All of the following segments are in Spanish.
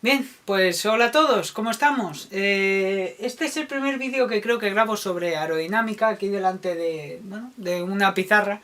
Bien, pues hola a todos, ¿cómo estamos? Este es el primer vídeo que creo que grabo sobre aerodinámica aquí delante de una pizarra.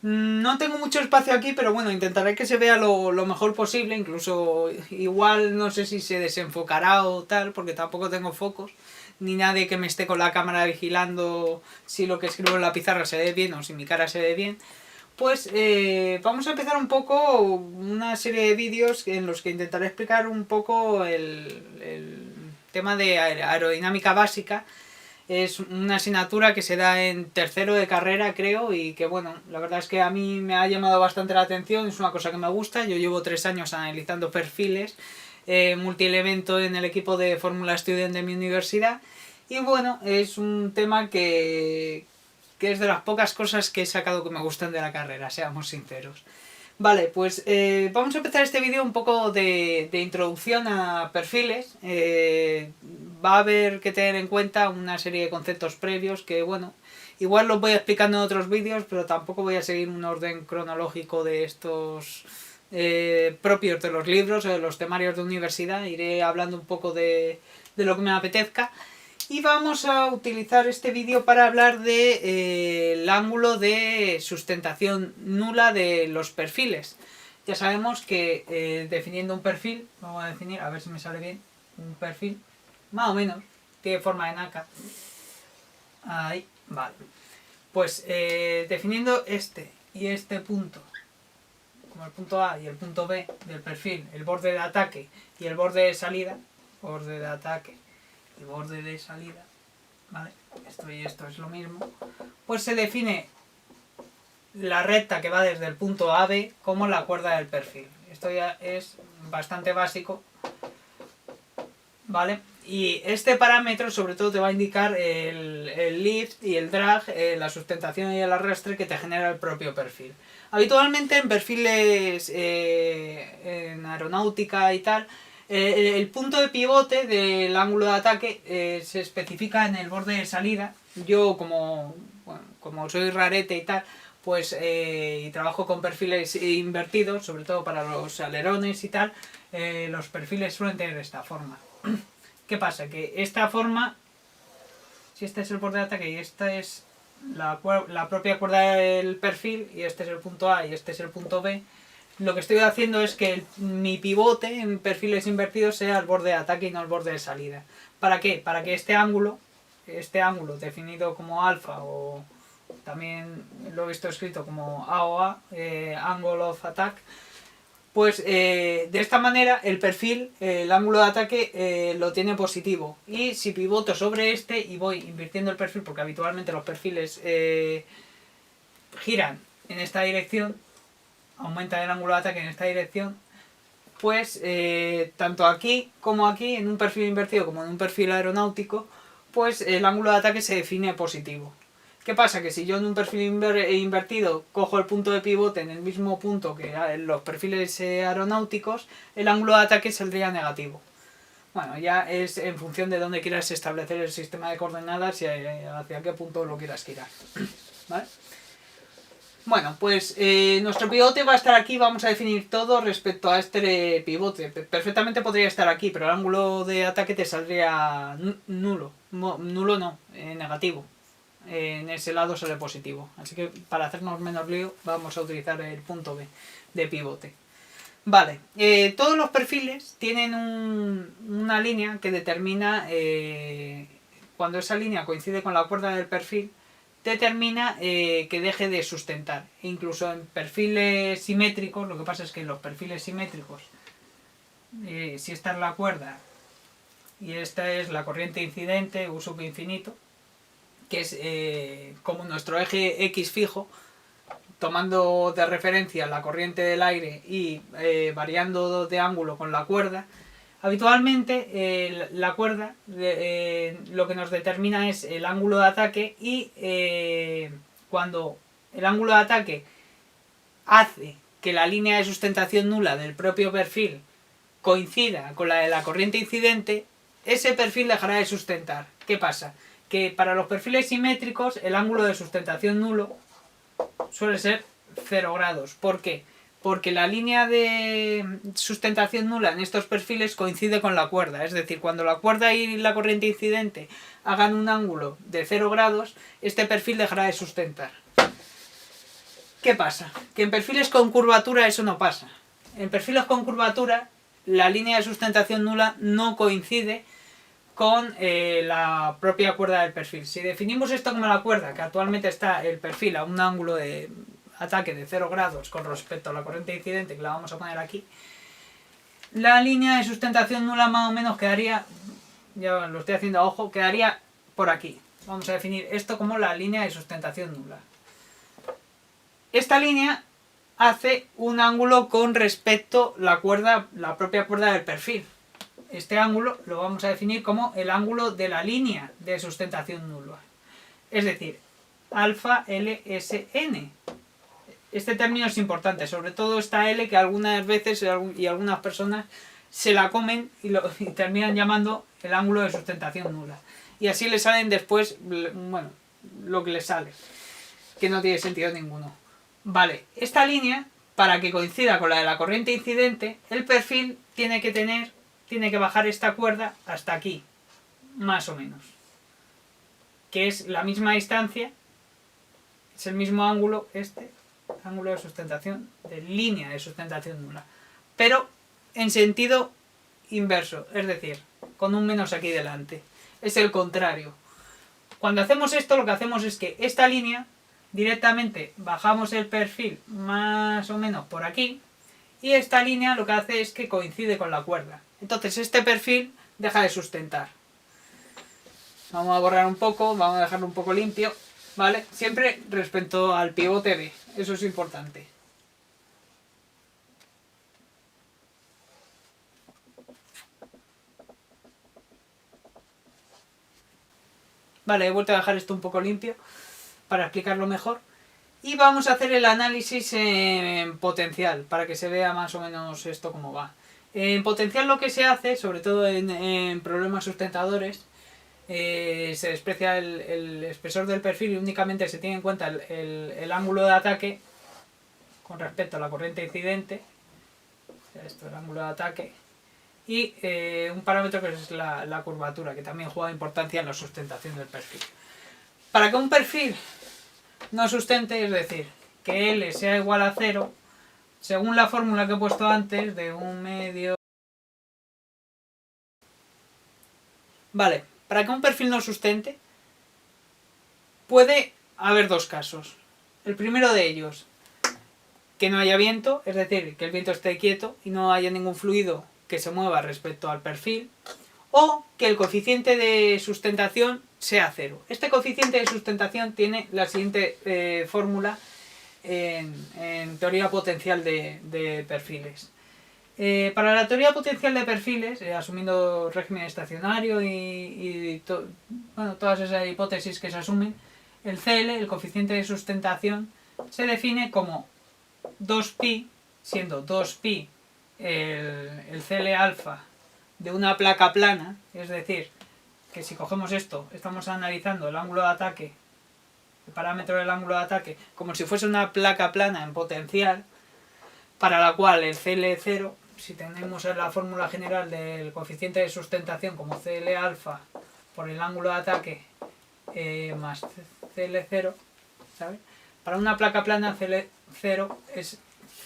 No tengo mucho espacio aquí, pero bueno, intentaré que se vea lo mejor posible, incluso igual no sé si se desenfocará o tal, porque tampoco tengo focos, ni nadie que me esté con la cámara vigilando si lo que escribo en la pizarra se ve bien o si mi cara se ve bien. Pues vamos a empezar un poco una serie de vídeos en los que intentaré explicar un poco el tema de aerodinámica básica. Es una asignatura que se da en tercero de carrera, creo, y que bueno, la verdad es que a mí me ha llamado bastante la atención, es una cosa que me gusta. Yo llevo 3 años analizando perfiles multielemento en el equipo de Fórmula Student de mi universidad, y bueno, es un tema que es de las pocas cosas que he sacado que me gustan de la carrera, seamos sinceros. Vale, pues vamos a empezar este vídeo un poco de introducción a perfiles. Va a haber que tener en cuenta una serie de conceptos previos que, bueno, igual los voy explicando en otros vídeos, pero tampoco voy a seguir un orden cronológico de estos propios de los libros o de los temarios de universidad. Iré hablando un poco de lo que me apetezca. Y vamos a utilizar este vídeo para hablar de el ángulo de sustentación nula de los perfiles. Ya sabemos que definiendo un perfil, vamos a definir, a ver si me sale bien, un perfil, más o menos, tiene forma de naca. Ahí, vale. Pues definiendo este y este punto, como el punto A y el punto B del perfil, el borde de ataque y el borde de salida, borde de ataque y borde de salida, ¿vale? Esto y esto es lo mismo, pues se define la recta que va desde el punto A a B como la cuerda del perfil. Esto ya es bastante básico, ¿vale? Y este parámetro sobre todo te va a indicar el lift y el drag, la sustentación y el arrastre que te genera el propio perfil. Habitualmente en perfiles en aeronáutica y tal, el punto de pivote del ángulo de ataque se especifica en el borde de salida. Yo como soy rarete y tal, pues y trabajo con perfiles invertidos, sobre todo para los alerones y tal, los perfiles suelen tener esta forma. ¿Qué pasa? Que esta forma, si este es el borde de ataque y esta es la propia cuerda del perfil, y este es el punto A y este es el punto B, lo que estoy haciendo es que mi pivote en perfiles invertidos sea el borde de ataque y no el borde de salida. ¿Para qué? Para que este ángulo definido como alfa, o también lo he visto escrito como AOA, Angle of Attack, pues de esta manera el perfil, el ángulo de ataque lo tiene positivo. Y si pivoto sobre este y voy invirtiendo el perfil, porque habitualmente los perfiles giran en esta dirección, aumenta el ángulo de ataque en esta dirección, pues tanto aquí como aquí, en un perfil invertido como en un perfil aeronáutico, pues el ángulo de ataque se define positivo. ¿Qué pasa? Que si yo en un perfil invertido cojo el punto de pivote en el mismo punto que en los perfiles aeronáuticos, el ángulo de ataque saldría negativo. Bueno, ya es en función de dónde quieras establecer el sistema de coordenadas y hacia qué punto lo quieras girar. ¿Vale? Bueno, pues nuestro pivote va a estar aquí, vamos a definir todo respecto a este pivote. Perfectamente podría estar aquí, pero el ángulo de ataque te saldría nulo. Nulo no, negativo. En ese lado sale positivo. Así que para hacernos menos lío vamos a utilizar el punto B de pivote. Vale, todos los perfiles tienen una línea que determina, cuando esa línea coincide con la cuerda del perfil, determina que deje de sustentar. Incluso en perfiles simétricos, lo que pasa es que en los perfiles simétricos, si esta es la cuerda y esta es la corriente incidente, U sub infinito, que es como nuestro eje X fijo, tomando de referencia la corriente del aire y variando de ángulo con la cuerda, habitualmente la cuerda lo que nos determina es el ángulo de ataque, y cuando el ángulo de ataque hace que la línea de sustentación nula del propio perfil coincida con la de la corriente incidente, ese perfil dejará de sustentar. ¿Qué pasa? Que para los perfiles simétricos el ángulo de sustentación nulo suele ser 0 grados. ¿Por qué? porque la línea de sustentación nula en estos perfiles coincide con la cuerda. Es decir, cuando la cuerda y la corriente incidente hagan un ángulo de 0 grados, este perfil dejará de sustentar. ¿Qué pasa? Que en perfiles con curvatura eso no pasa. En perfiles con curvatura la línea de sustentación nula no coincide con la propia cuerda del perfil. Si definimos esto como la cuerda, que actualmente está el perfil a un ángulo de ataque de 0 grados con respecto a la corriente incidente, que la vamos a poner aquí, la línea de sustentación nula más o menos quedaría, ya lo estoy haciendo a ojo, quedaría por aquí. Vamos a definir esto como la línea de sustentación nula. Esta línea hace un ángulo con respecto a la propia cuerda del perfil. Este ángulo lo vamos a definir como el ángulo de la línea de sustentación nula. Es decir, alfa LSN. Este término es importante, sobre todo esta L que algunas veces y algunas personas se la comen y terminan llamando el ángulo de sustentación nula. Y así le salen después, bueno, lo que les sale, que no tiene sentido ninguno. Vale, esta línea, para que coincida con la de la corriente incidente, el perfil tiene que bajar esta cuerda hasta aquí, más o menos. Que es la misma distancia, es el mismo ángulo, ángulo de sustentación, de línea de sustentación nula. Pero en sentido inverso, es decir, con un menos aquí delante. Es el contrario. Cuando hacemos esto, lo que hacemos es que esta línea, directamente bajamos el perfil más o menos por aquí, y esta línea lo que hace es que coincide con la cuerda. Entonces este perfil deja de sustentar. Vamos a borrar un poco, vamos a dejarlo un poco limpio, ¿vale? Siempre respecto al pivote B, eso es importante. Vale, he vuelto a dejar esto un poco limpio para explicarlo mejor. Y vamos a hacer el análisis en potencial, para que se vea más o menos esto cómo va. En potencial lo que se hace, sobre todo en problemas sustentadores, se desprecia el espesor del perfil y únicamente se tiene en cuenta el ángulo de ataque con respecto a la corriente incidente. Esto es el ángulo de ataque. Y un parámetro que es la curvatura, que también juega importancia en la sustentación del perfil. Para que un perfil no sustente, es decir, que L sea igual a 0, según la fórmula que he puesto antes, de un medio... Vale, para que un perfil no sustente, puede haber dos casos. El primero de ellos, que no haya viento, es decir, que el viento esté quieto y no haya ningún fluido que se mueva respecto al perfil, o que el coeficiente de sustentación sea 0. Este coeficiente de sustentación tiene la siguiente fórmula en teoría potencial de perfiles. Para la teoría potencial de perfiles, asumiendo régimen estacionario y todas esas hipótesis que se asumen, el CL, el coeficiente de sustentación, se define como 2pi, siendo 2pi el CL alfa de una placa plana, es decir, que si cogemos esto, estamos analizando el ángulo de ataque, el parámetro del ángulo de ataque, como si fuese una placa plana en potencial, para la cual el CL0, si tenemos la fórmula general del coeficiente de sustentación como CL alfa por el ángulo de ataque más CL0, ¿sabes? Para una placa plana CL0 es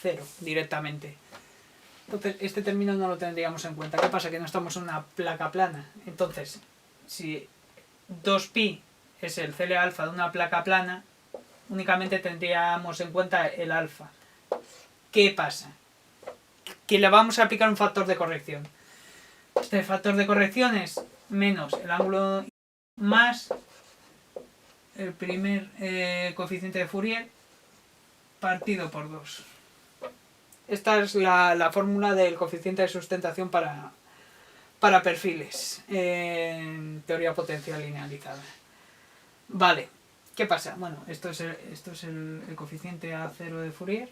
0 directamente. Entonces este término no lo tendríamos en cuenta. ¿Qué pasa? Que no estamos en una placa plana. Entonces, si 2pi es el CL alfa de una placa plana, únicamente tendríamos en cuenta el alfa. ¿Qué pasa? Que le vamos a aplicar un factor de corrección. Este factor de corrección es menos el ángulo más el primer coeficiente de Fourier partido por 2. Esta es la fórmula del coeficiente de sustentación para perfiles en teoría potencial linealizada. Vale, ¿qué pasa? Bueno, esto es el coeficiente A0 de Fourier,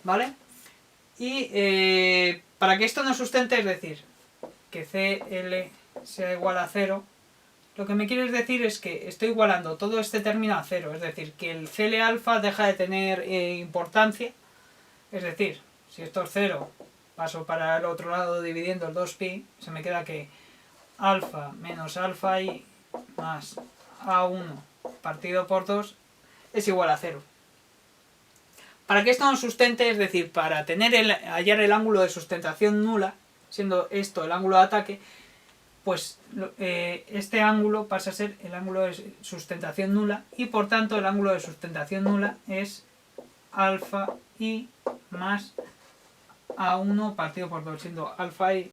¿vale? Y para que esto no sustente, es decir, que CL sea igual a 0, lo que me quieres decir es que estoy igualando todo este término a 0, es decir, que el CL alfa deja de tener importancia Es decir, si esto es 0, paso para el otro lado dividiendo el 2pi, se me queda que alfa menos alfa i más a1 partido por 2 es igual a 0. Para que esto nos sustente, es decir, para hallar el ángulo de sustentación nula, siendo esto el ángulo de ataque, pues este ángulo pasa a ser el ángulo de sustentación nula y por tanto el ángulo de sustentación nula es alfa i más a1 partido por 2, siendo alfa i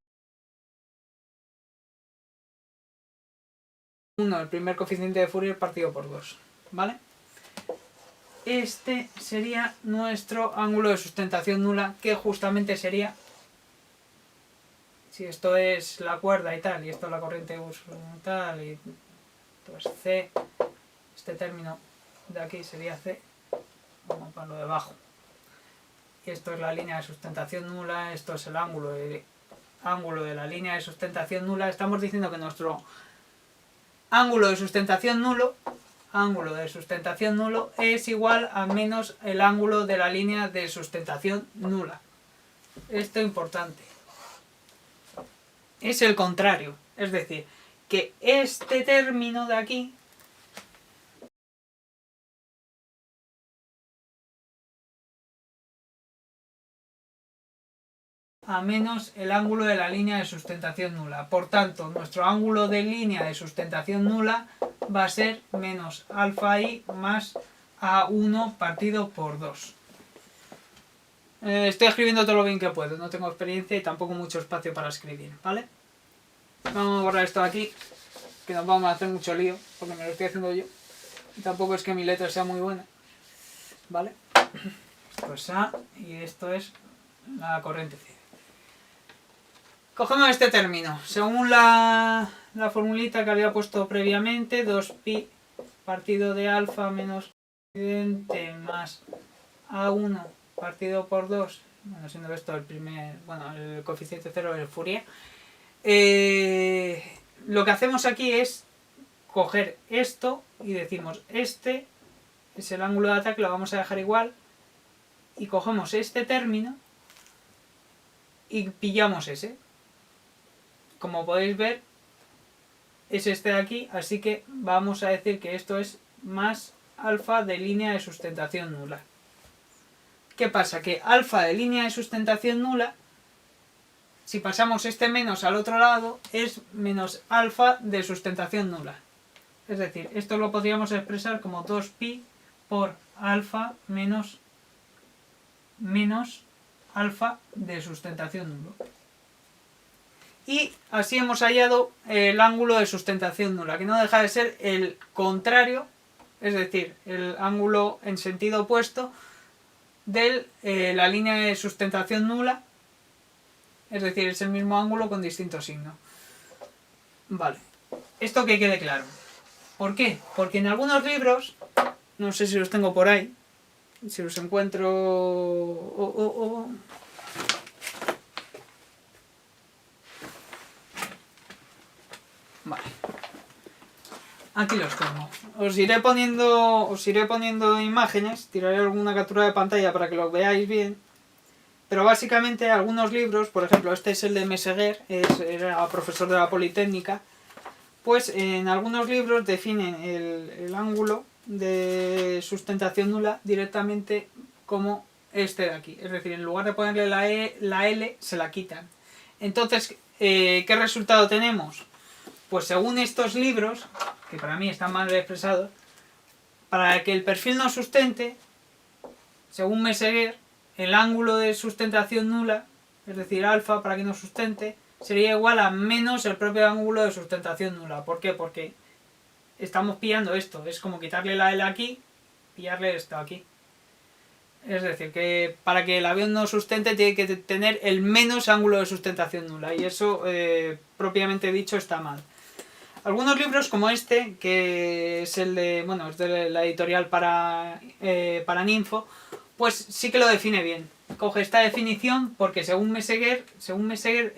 1 el primer coeficiente de Fourier partido por 2, ¿vale? Este sería nuestro ángulo de sustentación nula, que justamente sería, si esto es la cuerda y tal, y esto es la corriente tal, y pues C, este término de aquí sería C, vamos para lo de abajo. Y esto es la línea de sustentación nula, esto es el ángulo de la línea de sustentación nula. Estamos diciendo que nuestro ángulo de sustentación nulo es igual a menos el ángulo de la línea de sustentación nula. Esto es importante. Es el contrario, es decir, que este término de aquí a menos el ángulo de la línea de sustentación nula. Por tanto, nuestro ángulo de línea de sustentación nula va a ser menos alfa i más a1 partido por 2. Estoy escribiendo todo lo bien que puedo, no tengo experiencia y tampoco mucho espacio para escribir, ¿vale? Vamos a borrar esto de aquí, que nos vamos a hacer mucho lío, porque me lo estoy haciendo yo. Y tampoco es que mi letra sea muy buena, ¿vale? Esto es A y esto es la corriente C. Cogemos este término. Según la formulita que había puesto previamente, 2pi partido de alfa menos coeficiente más a1 partido por 2, bueno, siendo esto el coeficiente 0 del Fourier. Lo que hacemos aquí es coger esto y decimos, este es el ángulo de ataque, lo vamos a dejar igual, y cogemos este término y pillamos ese. Como podéis ver, es este de aquí, así que vamos a decir que esto es más alfa de línea de sustentación nula. ¿Qué pasa? Que alfa de línea de sustentación nula, si pasamos este menos al otro lado, es menos alfa de sustentación nula. Es decir, esto lo podríamos expresar como 2pi por alfa menos alfa de sustentación nulo. Y así hemos hallado el ángulo de sustentación nula, que no deja de ser el contrario, es decir, el ángulo en sentido opuesto de la línea de sustentación nula, es decir, es el mismo ángulo con distinto signo. Vale, esto que quede claro. ¿Por qué? Porque en algunos libros, no sé si los tengo por ahí, si los encuentro... Vale. Aquí los tengo. Os iré poniendo imágenes, tiraré alguna captura de pantalla para que lo veáis bien. Pero básicamente algunos libros, por ejemplo, este es el de Meseguer, era profesor de la Politécnica, pues en algunos libros definen el ángulo de sustentación nula directamente como este de aquí. Es decir, en lugar de ponerle la L, se la quitan. Entonces, ¿qué resultado tenemos? Pues según estos libros, que para mí están mal expresados, para que el perfil nos sustente, según Meseguer, el ángulo de sustentación nula, es decir, alfa, para que nos sustente, sería igual a menos el propio ángulo de sustentación nula. ¿Por qué? Porque estamos pillando esto. Es como quitarle la L aquí, pillarle esto aquí. Es decir, que para que el avión nos sustente tiene que tener el menos ángulo de sustentación nula. Y eso, propiamente dicho, está mal. Algunos libros como este, que es el de, bueno, es de la editorial para Ninfo, pues sí que lo define bien. Coge esta definición porque según Meseguer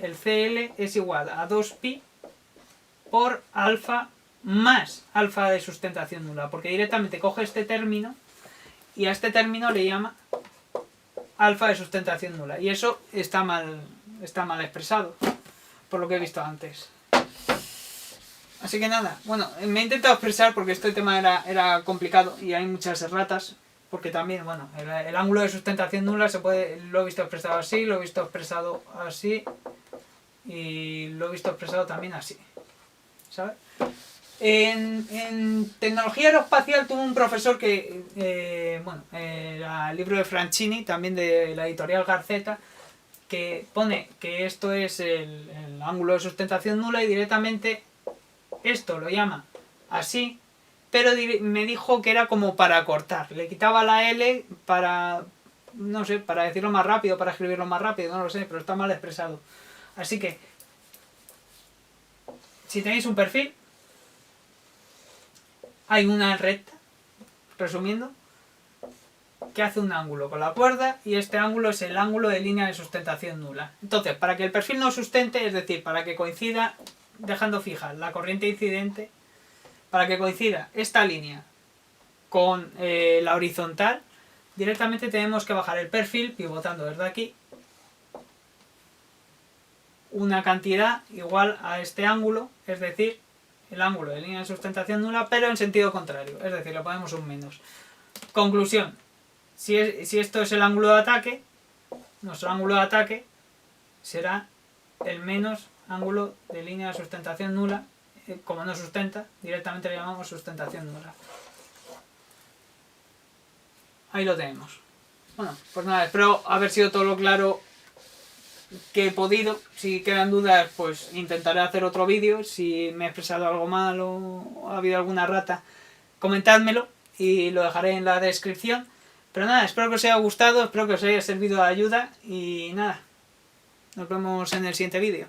el CL es igual a 2pi por alfa más alfa de sustentación nula, porque directamente coge este término y a este término le llama alfa de sustentación nula. Y eso está mal expresado, por lo que he visto antes. Así que nada, bueno, me he intentado expresar porque este tema era complicado y hay muchas erratas. Porque también, bueno, el ángulo de sustentación nula lo he visto expresado así, lo he visto expresado así y lo he visto expresado también así, ¿sabes? En tecnología aeroespacial tuve un profesor que, bueno, era el libro de Franchini, también de la editorial Garceta, que pone que esto es el ángulo de sustentación nula y directamente esto lo llama así, pero me dijo que era como para cortar, le quitaba la L para, no sé, para decirlo más rápido, para escribirlo más rápido, no lo sé, pero está mal expresado. Así que, si tenéis un perfil, hay una recta, resumiendo, que hace un ángulo con la cuerda y este ángulo es el ángulo de línea de sustentación nula. Entonces, para que el perfil no sustente, es decir, para que coincida, dejando fija la corriente incidente, para que coincida esta línea con la horizontal, directamente tenemos que bajar el perfil pivotando desde aquí una cantidad igual a este ángulo, es decir, el ángulo de línea de sustentación nula, pero en sentido contrario, es decir, le ponemos un menos. Conclusión, si esto es el ángulo de ataque, nuestro ángulo de ataque será el menos ángulo de línea de sustentación nula. Como no sustenta, directamente le llamamos sustentación nula. Ahí lo tenemos. Bueno, pues nada, espero haber sido todo lo claro que he podido. Si quedan dudas, pues intentaré hacer otro vídeo. Si me he expresado algo mal o ha habido alguna rata, comentádmelo y lo dejaré en la descripción. Pero nada, espero que os haya gustado, espero que os haya servido de ayuda y nada, nos vemos en el siguiente vídeo.